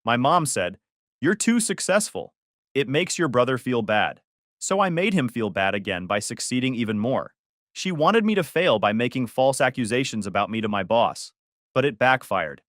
My mom said, "You're too successful. It makes your brother feel bad." So I made him feel bad again by succeeding even more. She wanted me to fail by making false accusations about me to my boss. But it backfired.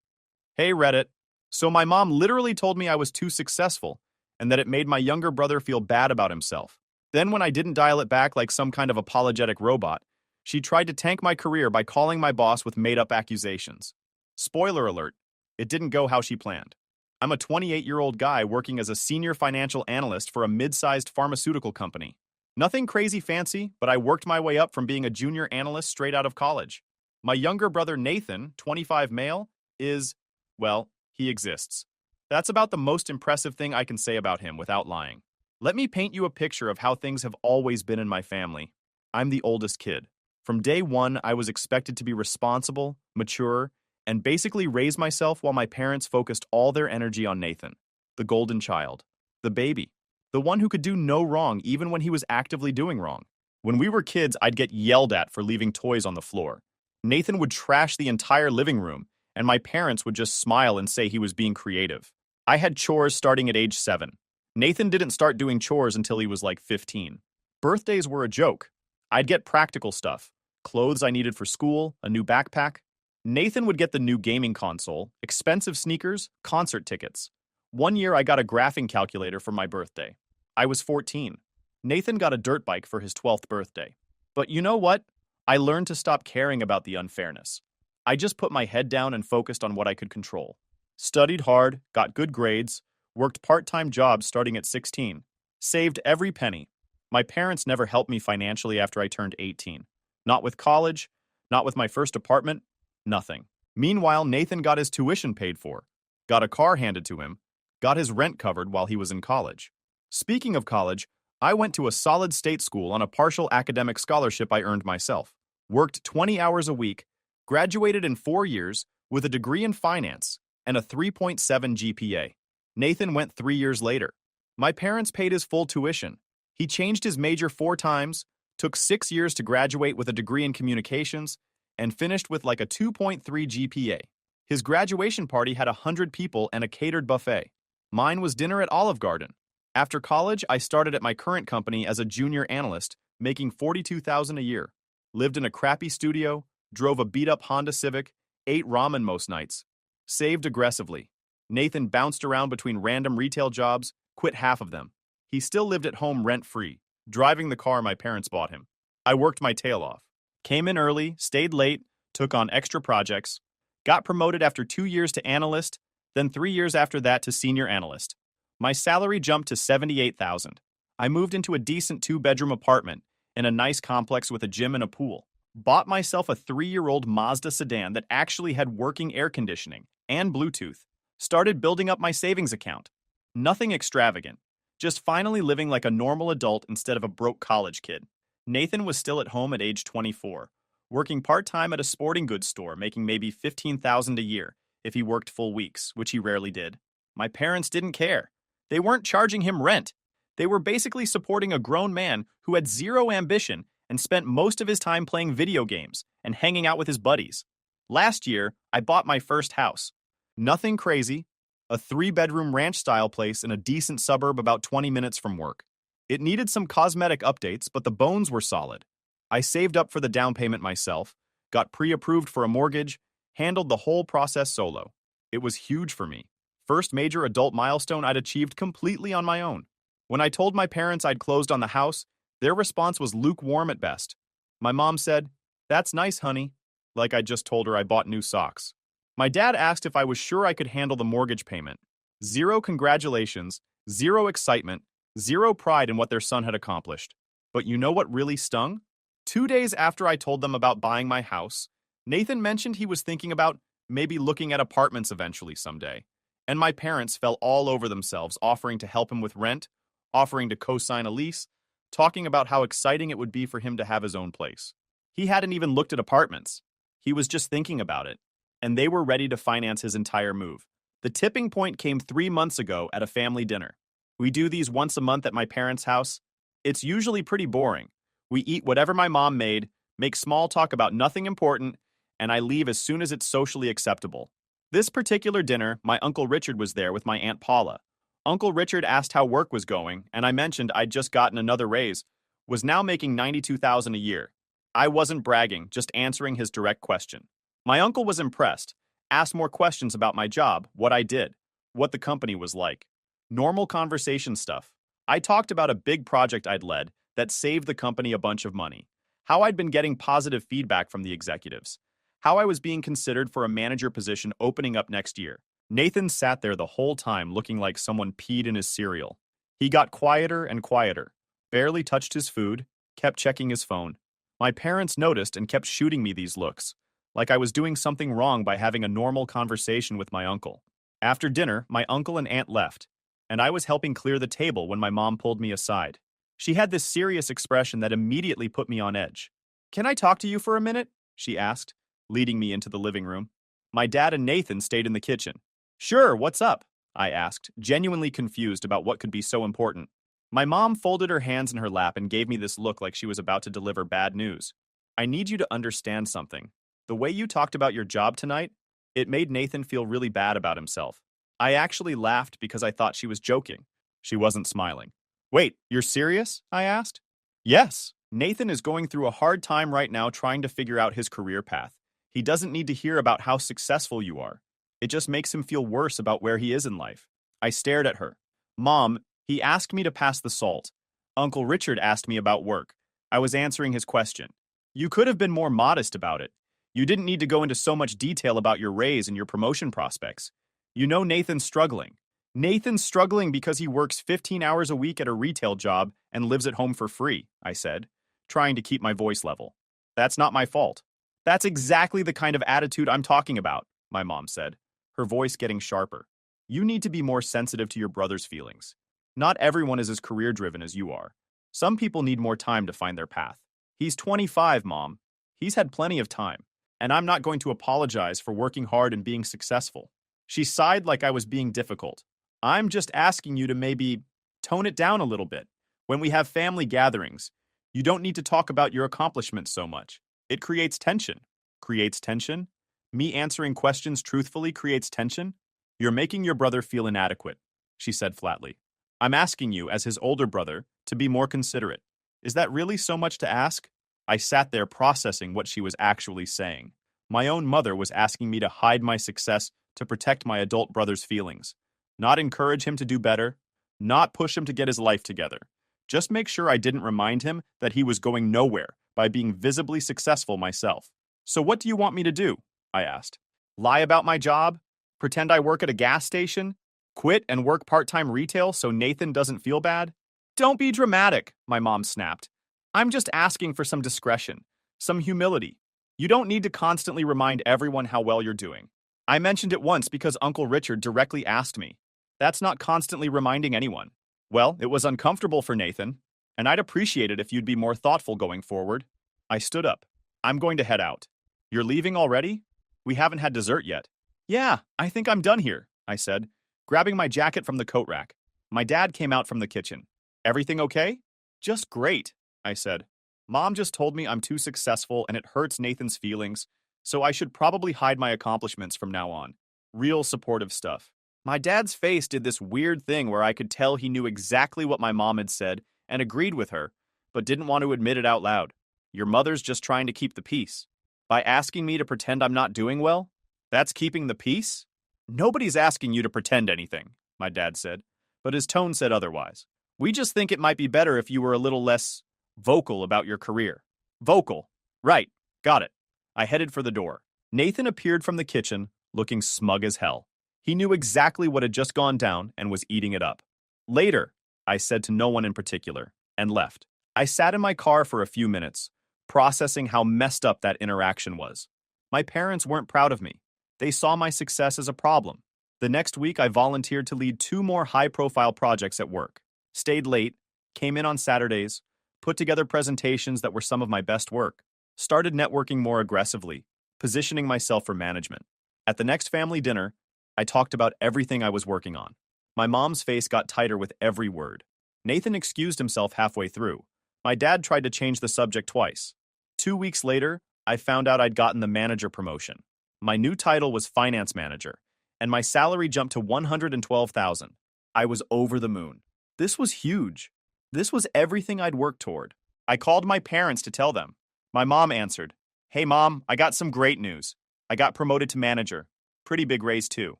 Hey, Reddit. So my mom literally told me I was too successful and that it made my younger brother feel bad about himself. Then, when I didn't dial it back like some kind of apologetic robot, she tried to tank my career by calling my boss with made up accusations. Spoiler alert, it didn't go how she planned. I'm a 28-year-old guy working as a senior financial analyst for a mid-sized pharmaceutical company. Nothing crazy fancy, but I worked my way up from being a junior analyst straight out of college. My younger brother Nathan, 25 male, is, well, he exists. That's about the most impressive thing I can say about him without lying. Let me paint you a picture of how things have always been in my family. I'm the oldest kid. From day one, I was expected to be responsible, mature, and basically raise myself while my parents focused all their energy on Nathan, the golden child, the baby, the one who could do no wrong even when he was actively doing wrong. When we were kids, I'd get yelled at for leaving toys on the floor. Nathan would trash the entire living room, and my parents would just smile and say he was being creative. I had chores starting at age 7. Nathan didn't start doing chores until he was like 15. Birthdays were a joke. I'd get practical stuff, clothes I needed for school, a new backpack. Nathan would get the new gaming console, expensive sneakers, concert tickets. One year I got a graphing calculator for my birthday. I was 14. Nathan got a dirt bike for his 12th birthday. But you know what? I learned to stop caring about the unfairness. I just put my head down and focused on what I could control. Studied hard, got good grades, worked part-time jobs starting at 16, saved every penny. My parents never helped me financially after I turned 18. Not with college, not with my first apartment, nothing. Meanwhile, Nathan got his tuition paid for, got a car handed to him, got his rent covered while he was in college. Speaking of college, I went to a solid state school on a partial academic scholarship I earned myself, worked 20 hours a week, graduated in 4 years with a degree in finance and a 3.7 GPA. Nathan went 3 years later. My parents paid his full tuition. He changed his major 4 times, took 6 years to graduate with a degree in communications, and finished with like a 2.3 GPA. His graduation party had 100 people and a catered buffet. Mine was dinner at Olive Garden. After college, I started at my current company as a junior analyst, making $42,000 a year. Lived in a crappy studio, drove a beat-up Honda Civic, ate ramen most nights. Saved aggressively. Nathan bounced around between random retail jobs, quit half of them. He still lived at home rent-free, driving the car my parents bought him. I worked my tail off. Came in early, stayed late, took on extra projects, got promoted after 2 years to analyst, then 3 years after that to senior analyst. My salary jumped to $78,000. I moved into a decent 2-bedroom apartment in a nice complex with a gym and a pool. Bought myself a 3-year-old Mazda sedan that actually had working air conditioning and Bluetooth. Started building up my savings account. Nothing extravagant. Just finally living like a normal adult instead of a broke college kid. Nathan was still at home at age 24, working part-time at a sporting goods store, making maybe $15,000 a year if he worked full weeks, which he rarely did. My parents didn't care. They weren't charging him rent. They were basically supporting a grown man who had zero ambition and spent most of his time playing video games and hanging out with his buddies. Last year, I bought my first house. Nothing crazy, a 3-bedroom ranch-style place in a decent suburb about 20 minutes from work. It needed some cosmetic updates, but the bones were solid. I saved up for the down payment myself, got pre-approved for a mortgage, handled the whole process solo. It was huge for me. First major adult milestone I'd achieved completely on my own. When I told my parents I'd closed on the house, their response was lukewarm at best. My mom said, "That's nice, honey," like I just told her I bought new socks. My dad asked if I was sure I could handle the mortgage payment. Zero congratulations, zero excitement, zero pride in what their son had accomplished. But you know what really stung? 2 days after I told them about buying my house, Nathan mentioned he was thinking about maybe looking at apartments eventually someday. And my parents fell all over themselves, offering to help him with rent, offering to co-sign a lease, talking about how exciting it would be for him to have his own place. He hadn't even looked at apartments. He was just thinking about it. And they were ready to finance his entire move. The tipping point came 3 months ago at a family dinner. We do these once a month at my parents' house. It's usually pretty boring. We eat whatever my mom made, make small talk about nothing important, and I leave as soon as it's socially acceptable. This particular dinner, my Uncle Richard was there with my Aunt Paula. Uncle Richard asked how work was going, and I mentioned I'd just gotten another raise, was now making $92,000 a year. I wasn't bragging, just answering his direct question. My uncle was impressed, asked more questions about my job, what I did, what the company was like. Normal conversation stuff. I talked about a big project I'd led that saved the company a bunch of money, how I'd been getting positive feedback from the executives, how I was being considered for a manager position opening up next year. Nathan sat there the whole time looking like someone peed in his cereal. He got quieter and quieter, barely touched his food, kept checking his phone. My parents noticed and kept shooting me these looks, like I was doing something wrong by having a normal conversation with my uncle. After dinner, my uncle and aunt left, and I was helping clear the table when my mom pulled me aside. She had this serious expression that immediately put me on edge. "Can I talk to you for a minute?" she asked, leading me into the living room. My dad and Nathan stayed in the kitchen. "Sure, what's up?" I asked, genuinely confused about what could be so important. My mom folded her hands in her lap and gave me this look like she was about to deliver bad news. "I need you to understand something. The way you talked about your job tonight, it made Nathan feel really bad about himself." I actually laughed because I thought she was joking. She wasn't smiling. "Wait, you're serious?" I asked. "Yes. Nathan is going through a hard time right now trying to figure out his career path. He doesn't need to hear about how successful you are. It just makes him feel worse about where he is in life." I stared at her. "Mom, he asked me to pass the salt. Uncle Richard asked me about work. I was answering his question. You could have been more modest about it. You didn't need to go into so much detail about your raise and your promotion prospects. You know Nathan's struggling. Nathan's struggling because he works 15 hours a week at a retail job and lives at home for free," I said, trying to keep my voice level. "That's not my fault." "That's exactly the kind of attitude I'm talking about," my mom said, her voice getting sharper. "You need to be more sensitive to your brother's feelings. Not everyone is as career-driven as you are. Some people need more time to find their path. He's 25, Mom. He's had plenty of time, and I'm not going to apologize for working hard and being successful." She sighed like I was being difficult. "I'm just asking you to maybe tone it down a little bit. When we have family gatherings, you don't need to talk about your accomplishments so much. It creates tension." "Creates tension? Me answering questions truthfully creates tension? You're making your brother feel inadequate," she said flatly. "I'm asking you, as his older brother, to be more considerate. Is that really so much to ask?" I sat there processing what she was actually saying. My own mother was asking me to hide my success to protect my adult brother's feelings, not encourage him to do better, not push him to get his life together. Just make sure I didn't remind him that he was going nowhere by being visibly successful myself. "So what do you want me to do?" I asked. "Lie about my job? Pretend I work at a gas station? Quit and work part-time retail so Nathan doesn't feel bad?" "Don't be dramatic," my mom snapped. "I'm just asking for some discretion, some humility. You don't need to constantly remind everyone how well you're doing. I mentioned it once because Uncle Richard directly asked me. That's not constantly reminding anyone." "Well, it was uncomfortable for Nathan, and I'd appreciate it if you'd be more thoughtful going forward." I stood up. "I'm going to head out." "You're leaving already? We haven't had dessert yet." "Yeah, I think I'm done here," I said, grabbing my jacket from the coat rack. My dad came out from the kitchen. "Everything okay?" "Just great," I said. "Mom just told me I'm too successful and it hurts Nathan's feelings, so I should probably hide my accomplishments from now on." Real supportive stuff. My dad's face did this weird thing where I could tell he knew exactly what my mom had said and agreed with her, but didn't want to admit it out loud. "Your mother's just trying to keep the peace. By asking me to pretend I'm not doing well? That's keeping the peace?" "Nobody's asking you to pretend anything," my dad said, but his tone said otherwise. "We just think it might be better if you were a little less vocal about your career." "Vocal. Right. Got it." I headed for the door. Nathan appeared from the kitchen, looking smug as hell. He knew exactly what had just gone down and was eating it up. "Later," I said to no one in particular, and left. I sat in my car for a few minutes, processing how messed up that interaction was. My parents weren't proud of me. They saw my success as a problem. The next week, I volunteered to lead 2 more high-profile projects at work. Stayed late, came in on Saturdays, put together presentations that were some of my best work, started networking more aggressively, positioning myself for management. At the next family dinner, I talked about everything I was working on. My mom's face got tighter with every word. Nathan excused himself halfway through. My dad tried to change the subject twice. 2 weeks later, I found out I'd gotten the manager promotion. My new title was finance manager, and my salary jumped to 112,000. I was over the moon. This was huge. This was everything I'd worked toward. I called my parents to tell them. My mom answered, "Hey mom, I got some great news. I got promoted to manager. Pretty big raise too."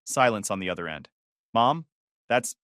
Silence on the other end. "Mom, that's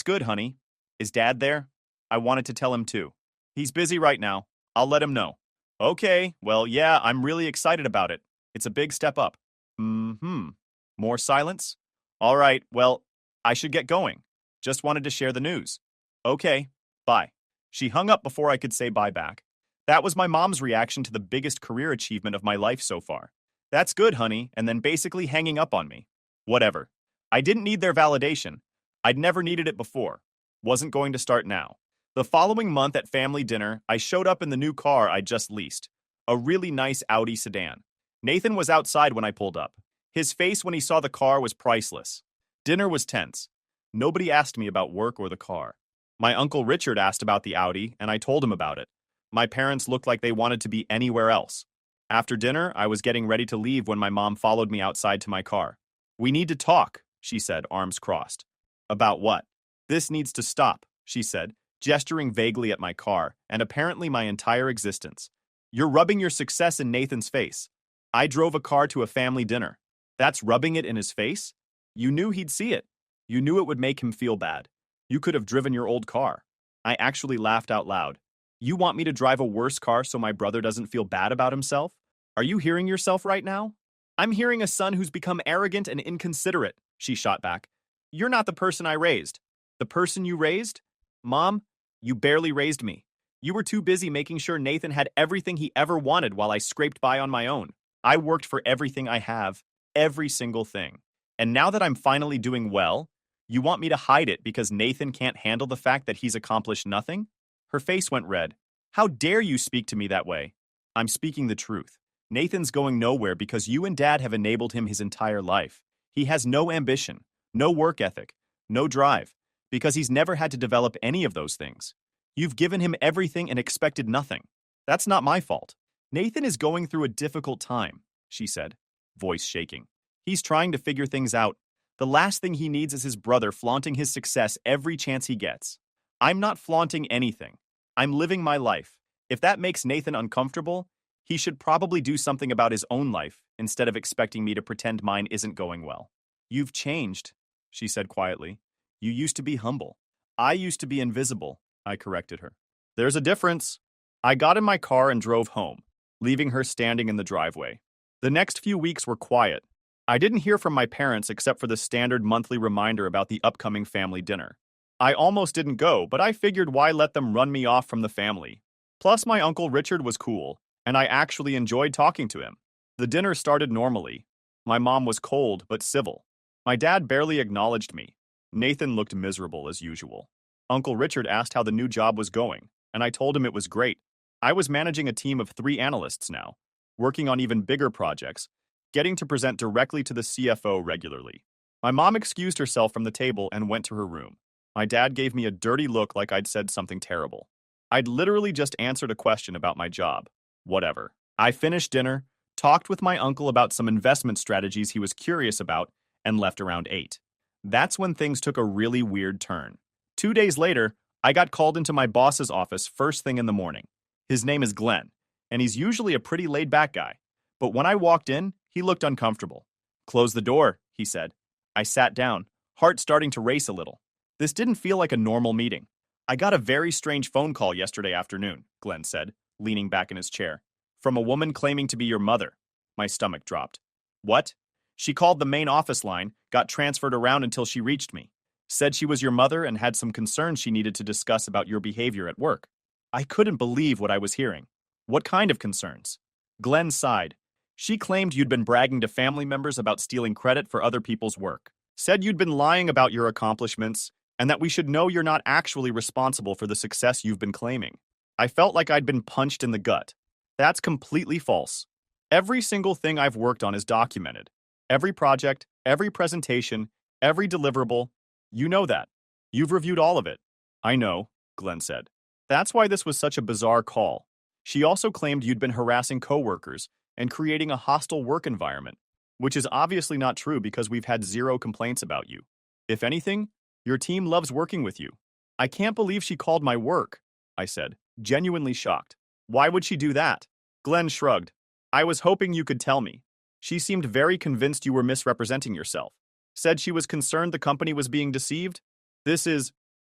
good, honey. Is dad there?" I wanted to tell him too. "He's busy right now. I'll let him know." "Okay, well, yeah, I'm really excited about it. It's a big step up." Mm-hmm. More silence? "All right, well, I should get going. Just wanted to share the news." "Okay, bye." She hung up before I could say bye back. That was my mom's reaction to the biggest career achievement of my life so far. "That's good, honey," and then basically hanging up on me. Whatever. I didn't need their validation. I'd never needed it before. Wasn't going to start now. The following month at family dinner, I showed up in the new car I'd just leased. A really nice Audi sedan. Nathan was outside when I pulled up. His face when he saw the car was priceless. Dinner was tense. Nobody asked me about work or the car. My Uncle Richard asked about the Audi, and I told him about it. My parents looked like they wanted to be anywhere else. After dinner, I was getting ready to leave when my mom followed me outside to my car. "We need to talk," she said, arms crossed. "About what?" "This needs to stop," she said, gesturing vaguely at my car, and apparently my entire existence. "You're rubbing your success in Nathan's face. I drove a car to a family dinner. That's rubbing it in his face? You knew he'd see it. You knew it would make him feel bad. You could have driven your old car." I actually laughed out loud. "You want me to drive a worse car so my brother doesn't feel bad about himself? Are you hearing yourself right now?" "I'm hearing a son who's become arrogant and inconsiderate," she shot back. "You're not the person I raised." "The person you raised? Mom, you barely raised me. You were too busy making sure Nathan had everything he ever wanted while I scraped by on my own. I worked for everything I have, every single thing. And now that I'm finally doing well, you want me to hide it because Nathan can't handle the fact that he's accomplished nothing?" Her face went red. "How dare you speak to me that way?" "I'm speaking the truth. Nathan's going nowhere because you and Dad have enabled him his entire life. He has no ambition, no work ethic, no drive, because he's never had to develop any of those things. You've given him everything and expected nothing. That's not my fault. Nathan is going through a difficult time," she said, voice shaking. "He's trying to figure things out. The last thing he needs is his brother flaunting his success every chance he gets. I'm not flaunting anything. I'm living my life. If that makes Nathan uncomfortable, he should probably do something about his own life instead of expecting me to pretend mine isn't going well." "You've changed," she said quietly. "You used to be humble. I used to be invisible," I corrected her. "There's a difference." I got in my car and drove home, leaving her standing in the driveway. The next few weeks were quiet. I didn't hear from my parents except for the standard monthly reminder about the upcoming family dinner. I almost didn't go, but I figured why let them run me off from the family. Plus, my Uncle Richard was cool, and I actually enjoyed talking to him. The dinner started normally. My mom was cold but civil. My dad barely acknowledged me. Nathan looked miserable as usual. Uncle Richard asked how the new job was going, and I told him it was great. I was managing a team of 3 analysts now, working on even bigger projects, getting to present directly to the CFO regularly. My mom excused herself from the table and went to her room. My dad gave me a dirty look like I'd said something terrible. I'd literally just answered a question about my job. Whatever. I finished dinner, talked with my uncle about some investment strategies he was curious about, and left around 8. That's when things took a really weird turn. 2 days later, I got called into my boss's office first thing in the morning. His name is Glenn, and he's usually a pretty laid-back guy. But when I walked in, he looked uncomfortable. "Close the door," he said. I sat down, heart starting to race a little. This didn't feel like a normal meeting. "I got a very strange phone call yesterday afternoon," Glenn said, leaning back in his chair. "From a woman claiming to be your mother." My stomach dropped. "What?" "She called the main office line, got transferred around until she reached me. Said she was your mother and had some concerns she needed to discuss about your behavior at work." I couldn't believe what I was hearing. "What kind of concerns?" Glenn sighed. "She claimed you'd been bragging to family members about stealing credit for other people's work. Said you'd been lying about your accomplishments, and that we should know you're not actually responsible for the success you've been claiming." I felt like I'd been punched in the gut. That's completely false. Every single thing I've worked on is documented. Every project, every presentation, every deliverable. You know that. You've reviewed all of it. "I know," Glenn said. "That's why this was such a bizarre call. She also claimed you'd been harassing coworkers and creating a hostile work environment. which is obviously not true because we've had zero complaints about you. If anything, your team loves working with you. I can't believe she called my work, I said, genuinely shocked. Why would she do that? Glenn shrugged. I was hoping you could tell me. She seemed very convinced you were misrepresenting yourself. Said she was concerned the company was being deceived?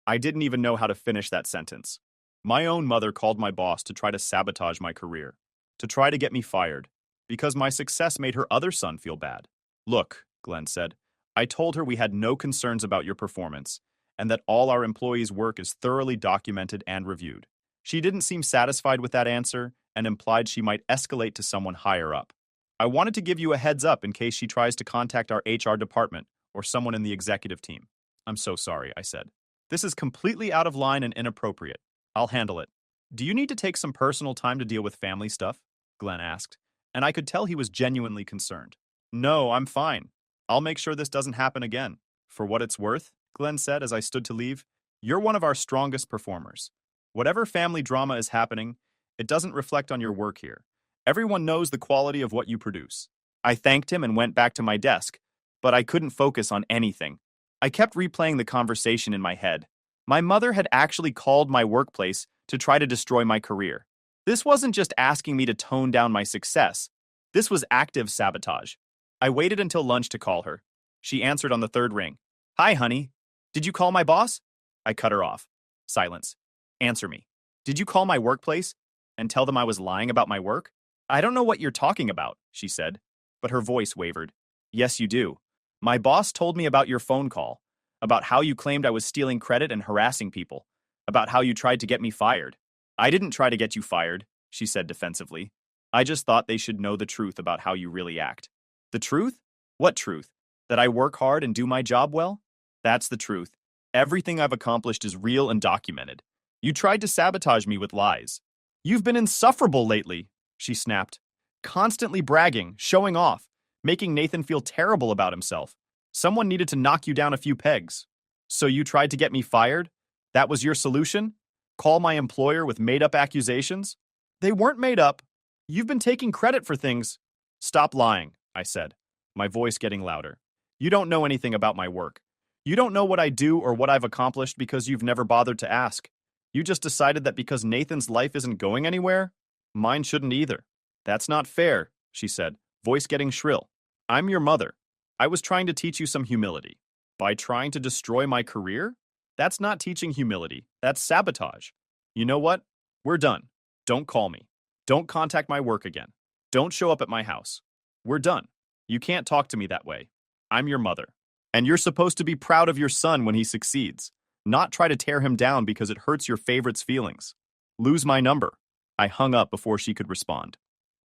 I didn't even know how to finish that sentence. My own mother called my boss to try to sabotage my career, to try to get me fired, because my success made her other son feel bad. Look, Glenn said, I told her we had no concerns about your performance, and that all our employees' work is thoroughly documented and reviewed. She didn't seem satisfied with that answer and implied she might escalate to someone higher up. I wanted to give you a heads up in case she tries to contact our HR department or someone in the executive team. I'm so sorry, I said. This is completely out of line and inappropriate. I'll handle it. Do you need to take some personal time to deal with family stuff? Glenn asked, and I could tell he was genuinely concerned. No, I'm fine. I'll make sure this doesn't happen again. For what it's worth, Glenn said as I stood to leave, you're one of our strongest performers. Whatever family drama is happening, it doesn't reflect on your work here. Everyone knows the quality of what you produce. I thanked him and went back to my desk, but I couldn't focus on anything. I kept replaying the conversation in my head. My mother had actually called my workplace to try to destroy my career. This wasn't just asking me to tone down my success. This was active sabotage. I waited until lunch to call her. She answered on the third ring. Hi, honey. Did you call my boss? I cut her off. Silence. Answer me. Did you call my workplace and tell them I was lying about my work? I don't know what you're talking about, she said, but her voice wavered. Yes, you do. My boss told me about your phone call, about how you claimed I was stealing credit and harassing people, about how you tried to get me fired. I didn't try to get you fired, she said defensively. I just thought they should know the truth about how you really act. The truth? What truth? That I work hard and do my job well? That's the truth. Everything I've accomplished is real and documented. You tried to sabotage me with lies. You've been insufferable lately, she snapped. Constantly bragging, showing off, making Nathan feel terrible about himself. Someone needed to knock you down a few pegs. So you tried to get me fired? That was your solution? Call my employer with made-up accusations? They weren't made up. You've been taking credit for things. Stop lying, I said, my voice getting louder. You don't know anything about my work. You don't know what I do or what I've accomplished because you've never bothered to ask. You just decided that because Nathan's life isn't going anywhere, mine shouldn't either. That's not fair, she said, voice getting shrill. I'm your mother. I was trying to teach you some humility. By trying to destroy my career? That's not teaching humility. That's sabotage. You know what? We're done. Don't call me. Don't contact my work again. Don't show up at my house. We're done. You can't talk to me that way. I'm your mother. And you're supposed to be proud of your son when he succeeds, not try to tear him down because it hurts your favorite's feelings. Lose my number. I hung up before she could respond.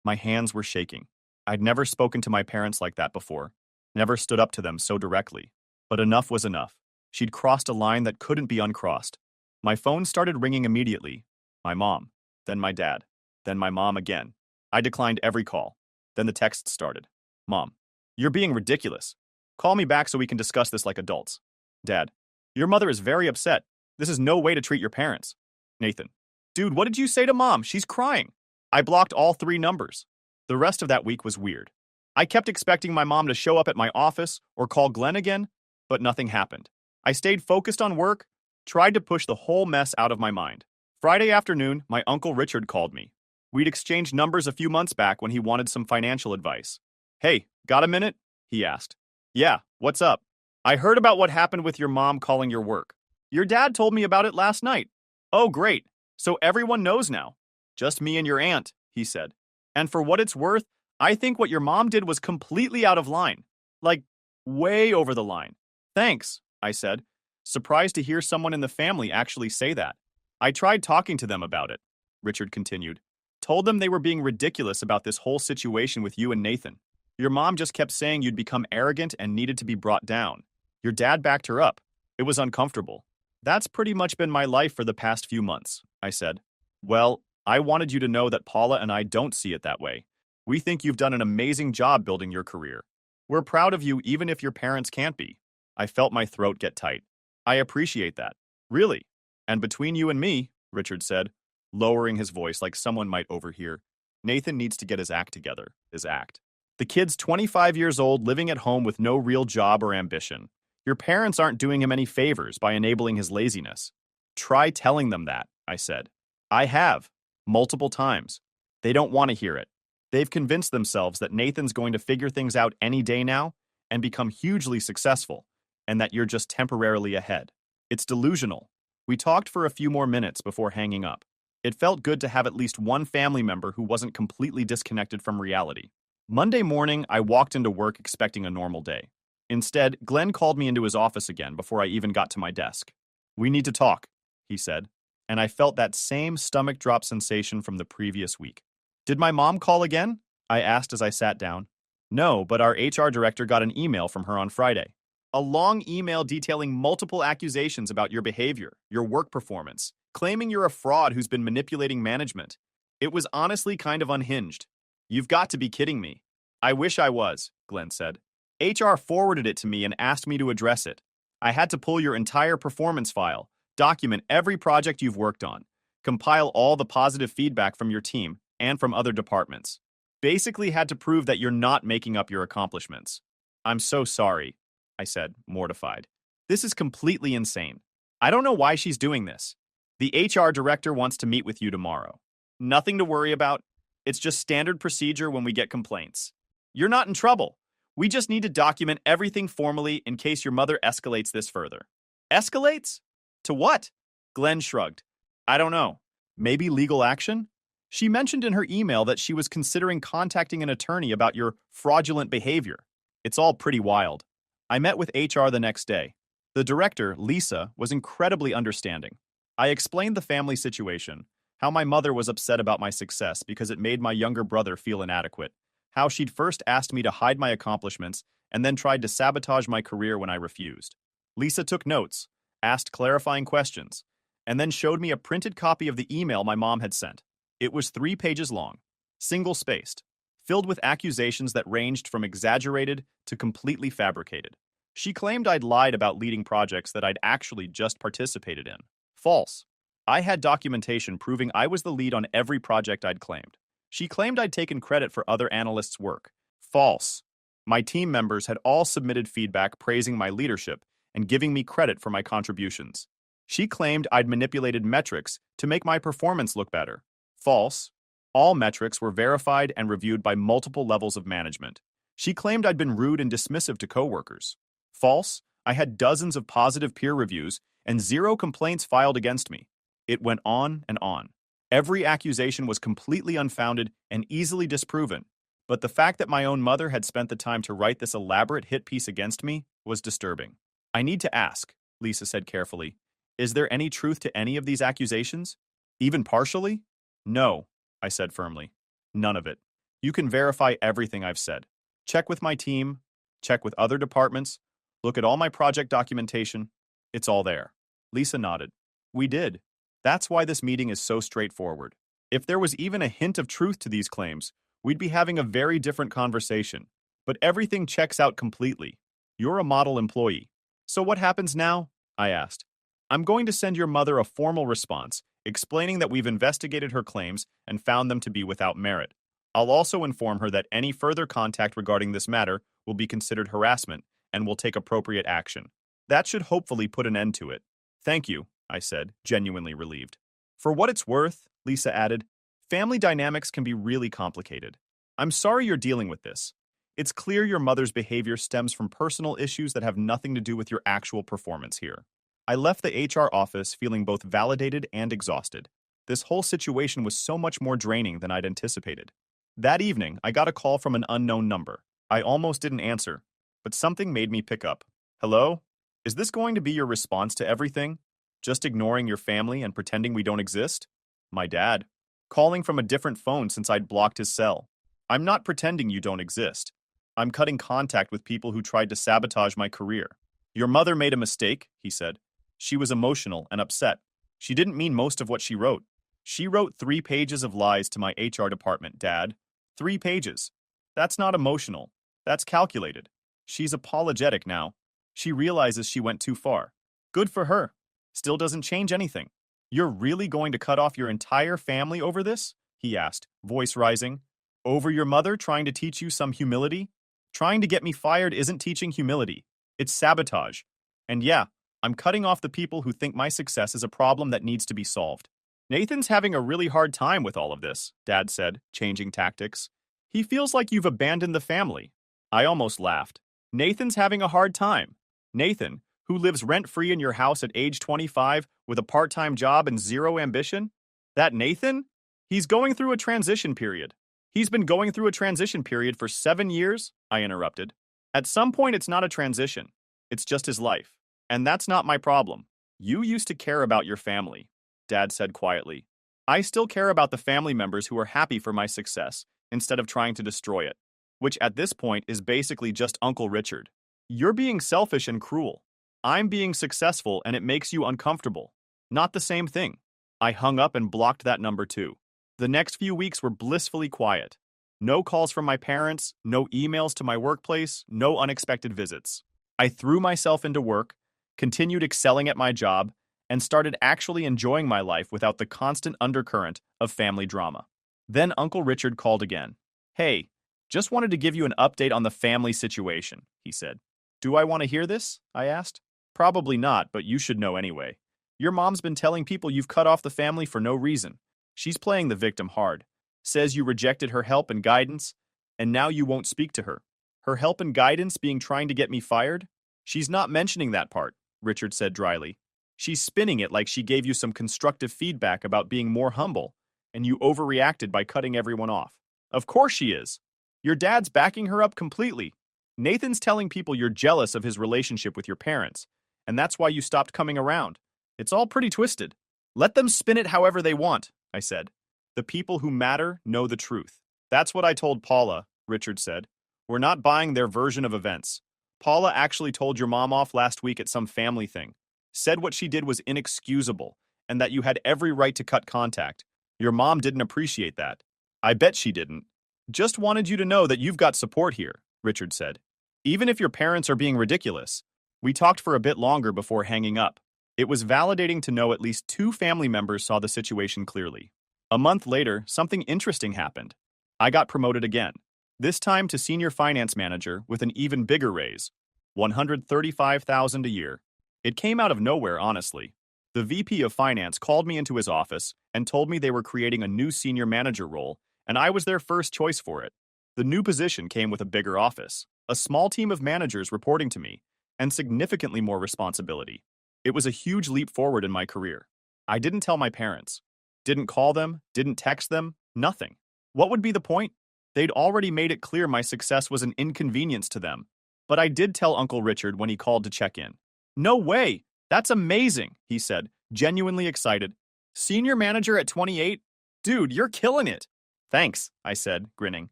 My hands were shaking. I'd never spoken to my parents like that before, never stood up to them so directly. But enough was enough. She'd crossed a line that couldn't be uncrossed. My phone started ringing immediately. My mom, then my dad, then my mom again. I declined every call. Then the text started. Mom, you're being ridiculous. Call me back so we can discuss this like adults. Dad, your mother is very upset. This is no way to treat your parents. Nathan, dude, what did you say to Mom? She's crying. I blocked all 3 numbers. The rest of that week was weird. I kept expecting my mom to show up at my office or call Glenn again, but nothing happened. I stayed focused on work, tried to push the whole mess out of my mind. Friday afternoon, my uncle Richard called me. We'd exchanged numbers a few months back when he wanted some financial advice. Hey, got a minute? He asked. Yeah, what's up? I heard about what happened with your mom calling your work. Your dad told me about it last night. Oh, great. So everyone knows now. Just me and your aunt, he said. And for what it's worth, I think what your mom did was completely out of line. Like, way over the line. Thanks, I said, surprised to hear someone in the family actually say that. I tried talking to them about it, Richard continued. Told them they were being ridiculous about this whole situation with you and Nathan. Your mom just kept saying you'd become arrogant and needed to be brought down. Your dad backed her up. It was uncomfortable. That's pretty much been my life for the past few months, I said. Well, I wanted you to know that Paula and I don't see it that way. We think you've done an amazing job building your career. We're proud of you even if your parents can't be. I felt my throat get tight. I appreciate that. Really. And between you and me, Richard said, lowering his voice like someone might overhear, Nathan needs to get his act together. His act. The kid's 25 years old, living at home with no real job or ambition. Your parents aren't doing him any favors by enabling his laziness. Try telling them that, I said. I have, multiple times. They don't want to hear it. They've convinced themselves that Nathan's going to figure things out any day now and become hugely successful, and that you're just temporarily ahead. It's delusional. We talked for a few more minutes before hanging up. It felt good to have at least one family member who wasn't completely disconnected from reality. Monday morning, I walked into work expecting a normal day. Instead, Glenn called me into his office again before I even got to my desk. "We need to talk," he said, and I felt that same stomach drop sensation from the previous week. "Did my mom call again?" I asked as I sat down. "No, but our HR director got an email from her on Friday. A long email detailing multiple accusations about your behavior, your work performance, claiming you're a fraud who's been manipulating management. It was honestly kind of unhinged." "You've got to be kidding me." "I wish I was," Glenn said. "HR forwarded it to me and asked me to address it. I had to pull your entire performance file, document every project you've worked on, compile all the positive feedback from your team and from other departments. Basically had to prove that you're not making up your accomplishments." "I'm so sorry," I said, mortified. "This is completely insane. I don't know why she's doing this. The HR director wants to meet with you tomorrow. Nothing to worry about. It's just standard procedure when we get complaints. You're not in trouble. We just need to document everything formally in case your mother escalates this further." "Escalates? To what?" Glenn shrugged. "I don't know. Maybe legal action?" She mentioned in her email that she was considering contacting an attorney about your fraudulent behavior. It's all pretty wild. I met with HR the next day. The director, Lisa, was incredibly understanding. I explained the family situation, how my mother was upset about my success because it made my younger brother feel inadequate, how she'd first asked me to hide my accomplishments and then tried to sabotage my career when I refused. Lisa took notes, asked clarifying questions, and then showed me a printed copy of the email my mom had sent. It was 3 pages long, single-spaced, filled with accusations that ranged from exaggerated to completely fabricated. She claimed I'd lied about leading projects that I'd actually just participated in. False. I had documentation proving I was the lead on every project I'd claimed. She claimed I'd taken credit for other analysts' work. False. My team members had all submitted feedback praising my leadership and giving me credit for my contributions. She claimed I'd manipulated metrics to make my performance look better. False. All metrics were verified and reviewed by multiple levels of management. She claimed I'd been rude and dismissive to coworkers. False. I had dozens of positive peer reviews and 0 complaints filed against me. It went on and on. Every accusation was completely unfounded and easily disproven, but the fact that my own mother had spent the time to write this elaborate hit piece against me was disturbing. "I need to ask," Lisa said carefully, "is there any truth to any of these accusations? Even partially?" "No," I said firmly. "None of it. You can verify everything I've said. Check with my team, check with other departments, look at all my project documentation. It's all there." Lisa nodded. "We did. That's why this meeting is so straightforward. If there was even a hint of truth to these claims, we'd be having a very different conversation. But everything checks out completely. You're a model employee. So what happens now?" I asked. "I'm going to send your mother a formal response, explaining that we've investigated her claims and found them to be without merit. I'll also inform her that any further contact regarding this matter will be considered harassment and will take appropriate action. That should hopefully put an end to it." "Thank you," I said, genuinely relieved. "For what it's worth," Lisa added, "family dynamics can be really complicated. I'm sorry you're dealing with this. It's clear your mother's behavior stems from personal issues that have nothing to do with your actual performance here." I left the HR office feeling both validated and exhausted. This whole situation was so much more draining than I'd anticipated. That evening, I got a call from an unknown number. I almost didn't answer, but something made me pick up. "Hello? Is this going to be your response to everything? Just ignoring your family and pretending we don't exist?" "My dad." Calling from a different phone since I'd blocked his cell. "I'm not pretending you don't exist. I'm cutting contact with people who tried to sabotage my career." "Your mother made a mistake," he said. "She was emotional and upset. She didn't mean most of what she wrote. She wrote 3 pages of lies to my HR department, Dad. 3 pages. That's not emotional. That's calculated. She's apologetic now. She realizes she went too far. Good for her. Still doesn't change anything." "You're really going to cut off your entire family over this?" he asked, voice rising. Over your mother trying to teach you some humility? Trying to get me fired isn't teaching humility. It's sabotage. And yeah, I'm cutting off the people who think my success is a problem that needs to be solved. Nathan's having a really hard time with all of this, Dad said, changing tactics. He feels like you've abandoned the family. I almost laughed. Nathan's having a hard time. Nathan, who lives rent-free in your house at age 25 with a part-time job and zero ambition? That Nathan? He's going through a transition period. He's been going through a transition period for 7 years, I interrupted. At some point, it's not a transition. It's just his life. And that's not my problem. You used to care about your family, Dad said quietly. I still care about the family members who are happy for my success, instead of trying to destroy it. Which at this point is basically just Uncle Richard. You're being selfish and cruel. I'm being successful and it makes you uncomfortable. Not the same thing. I hung up and blocked that number too. The next few weeks were blissfully quiet. No calls from my parents, no emails to my workplace, no unexpected visits. I threw myself into work, continued excelling at my job, and started actually enjoying my life without the constant undercurrent of family drama. Then Uncle Richard called again. Hey, just wanted to give you an update on the family situation, he said. Do I want to hear this? I asked. Probably not, but you should know anyway. Your mom's been telling people you've cut off the family for no reason. She's playing the victim hard. Says you rejected her help and guidance, and now you won't speak to her. Her help and guidance being trying to get me fired? She's not mentioning that part, Richard said dryly. She's spinning it like she gave you some constructive feedback about being more humble, and you overreacted by cutting everyone off. Of course she is. Your dad's backing her up completely. Nathan's telling people you're jealous of his relationship with your parents, and that's why you stopped coming around. It's all pretty twisted. Let them spin it however they want, I said. The people who matter know the truth. That's what I told Paula, Richard said. We're not buying their version of events. Paula actually told your mom off last week at some family thing. Said what she did was inexcusable, and that you had every right to cut contact. Your mom didn't appreciate that. I bet she didn't. Just wanted you to know that you've got support here, Richard said. Even if your parents are being ridiculous. We talked for a bit longer before hanging up. It was validating to know at least 2 family members saw the situation clearly. A month later, something interesting happened. I got promoted again, this time to senior finance manager with an even bigger raise, $135,000 a year. It came out of nowhere, honestly. The VP of finance called me into his office and told me they were creating a new senior manager role, and I was their first choice for it. The new position came with a bigger office, a small team of managers reporting to me, and significantly more responsibility. It was a huge leap forward in my career. I didn't tell my parents. Didn't call them, didn't text them, nothing. What would be the point? They'd already made it clear my success was an inconvenience to them. But I did tell Uncle Richard when he called to check in. No way! That's amazing, he said, genuinely excited. Senior manager at 28? Dude, you're killing it. Thanks, I said, grinning.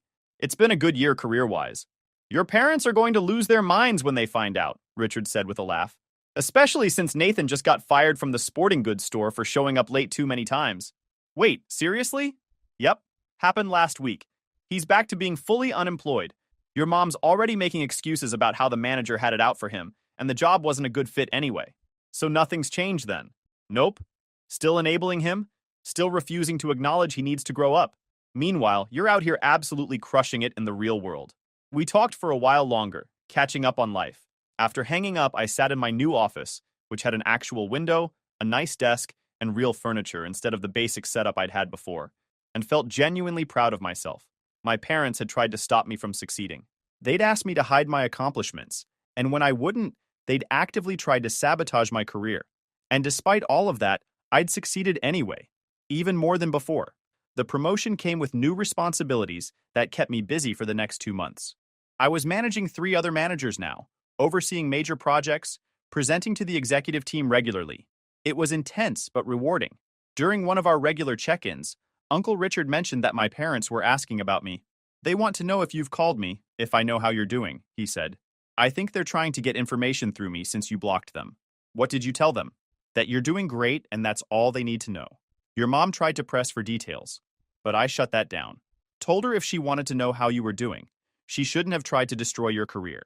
It's been a good year career-wise. Your parents are going to lose their minds when they find out, Richard said with a laugh. Especially since Nathan just got fired from the sporting goods store for showing up late too many times. Wait, seriously? Yep, happened last week. He's back to being fully unemployed. Your mom's already making excuses about how the manager had it out for him, and the job wasn't a good fit anyway. So nothing's changed then. Nope. Still enabling him? Still refusing to acknowledge he needs to grow up. Meanwhile, you're out here absolutely crushing it in the real world. We talked for a while longer, catching up on life. After hanging up, I sat in my new office, which had an actual window, a nice desk, and real furniture instead of the basic setup I'd had before, and felt genuinely proud of myself. My parents had tried to stop me from succeeding. They'd asked me to hide my accomplishments, and when I wouldn't, they'd actively tried to sabotage my career. And despite all of that, I'd succeeded anyway, even more than before. The promotion came with new responsibilities that kept me busy for the next 2 months. I was managing 3 other managers now, overseeing major projects, presenting to the executive team regularly. It was intense but rewarding. During one of our regular check-ins, Uncle Richard mentioned that my parents were asking about me. They want to know if you've called me, if I know how you're doing, he said. I think they're trying to get information through me since you blocked them. What did you tell them? That you're doing great and that's all they need to know. Your mom tried to press for details, but I shut that down. Told her if she wanted to know how you were doing, she shouldn't have tried to destroy your career.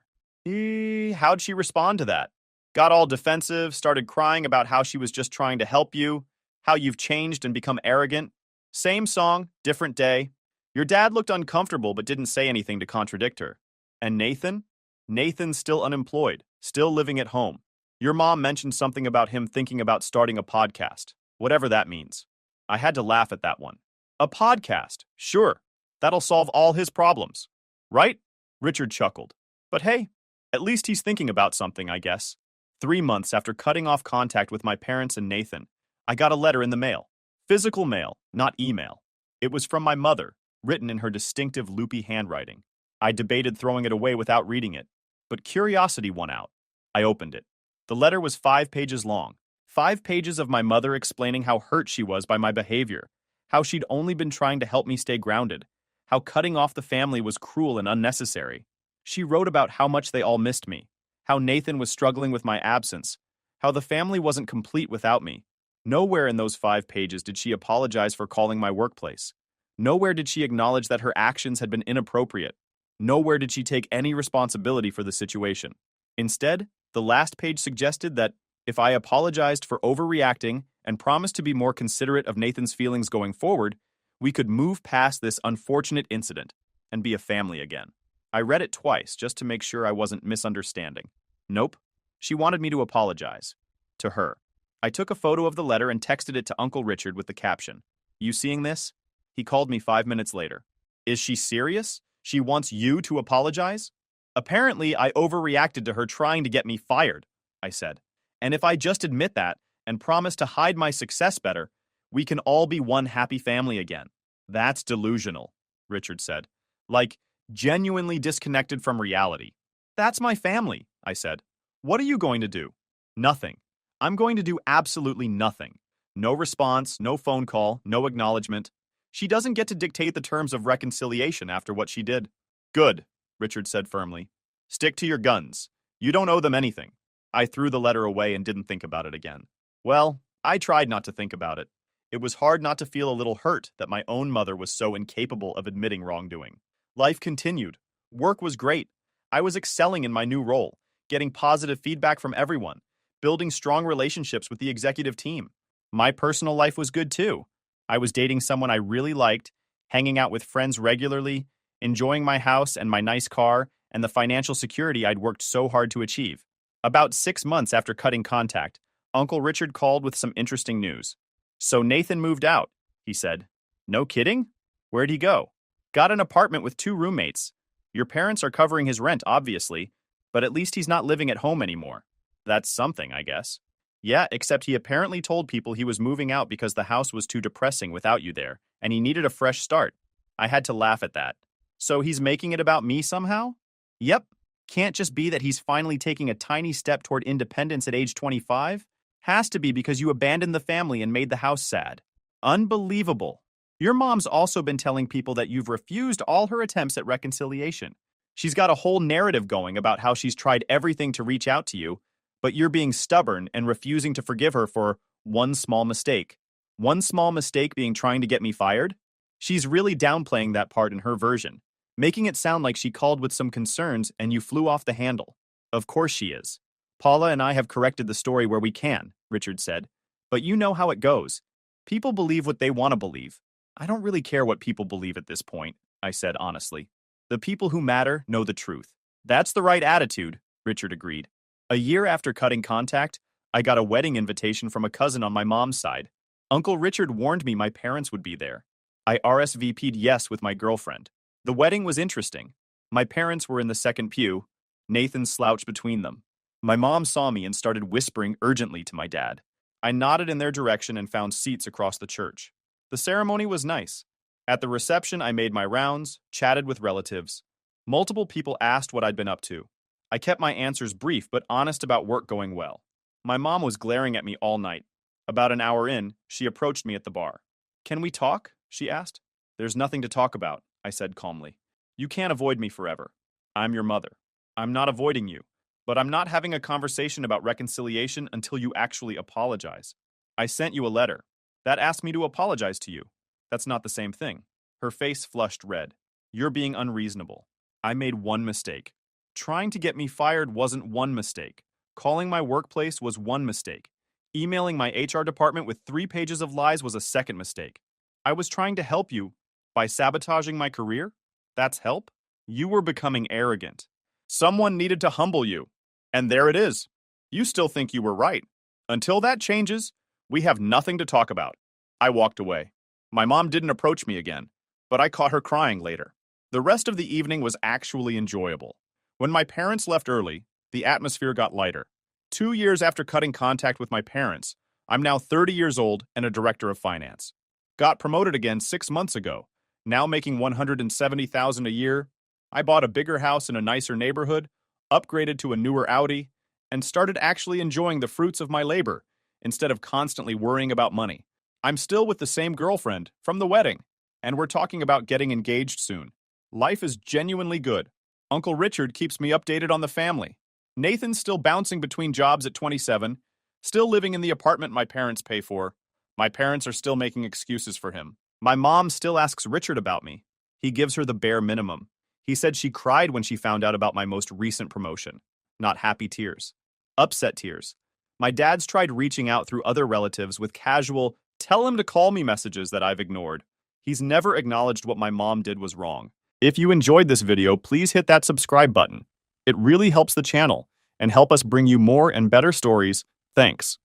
How'd she respond to that? Got all defensive, started crying about how she was just trying to help you, how you've changed and become arrogant. Same song, different day. Your dad looked uncomfortable but didn't say anything to contradict her. And Nathan? Nathan's still unemployed, still living at home. Your mom mentioned something about him thinking about starting a podcast, whatever that means. I had to laugh at that one. A podcast, sure. That'll solve all his problems. Right? Richard chuckled. But hey, at least he's thinking about something, I guess. 3 months after cutting off contact with my parents and Nathan, I got a letter in the mail. Physical mail, not email. It was from my mother, written in her distinctive loopy handwriting. I debated throwing it away without reading it, but curiosity won out. I opened it. The letter was 5 pages long. 5 pages of my mother explaining how hurt she was by my behavior, how she'd only been trying to help me stay grounded, how cutting off the family was cruel and unnecessary. She wrote about how much they all missed me, how Nathan was struggling with my absence, how the family wasn't complete without me. Nowhere in those 5 pages did she apologize for calling my workplace. Nowhere did she acknowledge that her actions had been inappropriate. Nowhere did she take any responsibility for the situation. Instead, the last page suggested that if I apologized for overreacting and promised to be more considerate of Nathan's feelings going forward, we could move past this unfortunate incident and be a family again. I read it twice just to make sure I wasn't misunderstanding. Nope. She wanted me to apologize. To her. I took a photo of the letter and texted it to Uncle Richard with the caption, "You seeing this?" He called me 5 minutes later. Is she serious? She wants you to apologize? Apparently, I overreacted to her trying to get me fired, I said. And if I just admit that and promise to hide my success better, we can all be one happy family again. That's delusional, Richard said. Like, genuinely disconnected from reality. That's my family, I said. What are you going to do? Nothing. I'm going to do absolutely nothing. No response, no phone call, no acknowledgement. She doesn't get to dictate the terms of reconciliation after what she did. Good, Richard said firmly. Stick to your guns. You don't owe them anything. I threw the letter away and didn't think about it again. Well, I tried not to think about it. It was hard not to feel a little hurt that my own mother was so incapable of admitting wrongdoing. Life continued. Work was great. I was excelling in my new role, getting positive feedback from everyone, building strong relationships with the executive team. My personal life was good too. I was dating someone I really liked, hanging out with friends regularly, enjoying my house and my nice car, and the financial security I'd worked so hard to achieve. About 6 months after cutting contact, Uncle Richard called with some interesting news. So Nathan moved out, he said. No kidding? Where'd he go? Got an apartment with 2 roommates. Your parents are covering his rent, obviously, but at least he's not living at home anymore. That's something, I guess. Yeah, except he apparently told people he was moving out because the house was too depressing without you there, and he needed a fresh start. I had to laugh at that. So he's making it about me somehow? Yep. Can't just be that he's finally taking a tiny step toward independence at age 25? Has to be because you abandoned the family and made the house sad. Unbelievable. Your mom's also been telling people that you've refused all her attempts at reconciliation. She's got a whole narrative going about how she's tried everything to reach out to you, but you're being stubborn and refusing to forgive her for one small mistake. One small mistake being trying to get me fired? She's really downplaying that part in her version, making it sound like she called with some concerns and you flew off the handle. Of course she is. Paula and I have corrected the story where we can, Richard said. But you know how it goes. People believe what they want to believe. I don't really care what people believe at this point, I said honestly. The people who matter know the truth. That's the right attitude, Richard agreed. A year after cutting contact, I got a wedding invitation from a cousin on my mom's side. Uncle Richard warned me my parents would be there. I RSVP'd yes with my girlfriend. The wedding was interesting. My parents were in the second pew. Nathan slouched between them. My mom saw me and started whispering urgently to my dad. I nodded in their direction and found seats across the church. The ceremony was nice. At the reception, I made my rounds, chatted with relatives. Multiple people asked what I'd been up to. I kept my answers brief but honest about work going well. My mom was glaring at me all night. About an hour in, she approached me at the bar. Can we talk? She asked. There's nothing to talk about, I said calmly. You can't avoid me forever. I'm your mother. I'm not avoiding you, but I'm not having a conversation about reconciliation until you actually apologize. I sent you a letter. That asked me to apologize to you. That's not the same thing. Her face flushed red. You're being unreasonable. I made one mistake. Trying to get me fired wasn't one mistake. Calling my workplace was one mistake. Emailing my HR department with 3 pages of lies was a second mistake. I was trying to help you By sabotaging my career? That's help? You were becoming arrogant. Someone needed to humble you. And there it is. You still think you were right. Until that changes, we have nothing to talk about. I walked away. My mom didn't approach me again, but I caught her crying later. The rest of the evening was actually enjoyable. When my parents left early, the atmosphere got lighter. 2 years after cutting contact with my parents, I'm now 30 years old and a director of finance. Got promoted again 6 months ago, now making $170,000 a year. I bought a bigger house in a nicer neighborhood, upgraded to a newer Audi, and started actually enjoying the fruits of my labor instead of constantly worrying about money. I'm still with the same girlfriend from the wedding, and we're talking about getting engaged soon. Life is genuinely good. Uncle Richard keeps me updated on the family. Nathan's still bouncing between jobs at 27, still living in the apartment my parents pay for. My parents are still making excuses for him. My mom still asks Richard about me. He gives her the bare minimum. He said she cried when she found out about my most recent promotion. Not happy tears. Upset tears. My dad's tried reaching out through other relatives with casual, tell him to call me messages that I've ignored. He's never acknowledged what my mom did was wrong. If you enjoyed this video, please hit that subscribe button. It really helps the channel and help us bring you more and better stories. Thanks.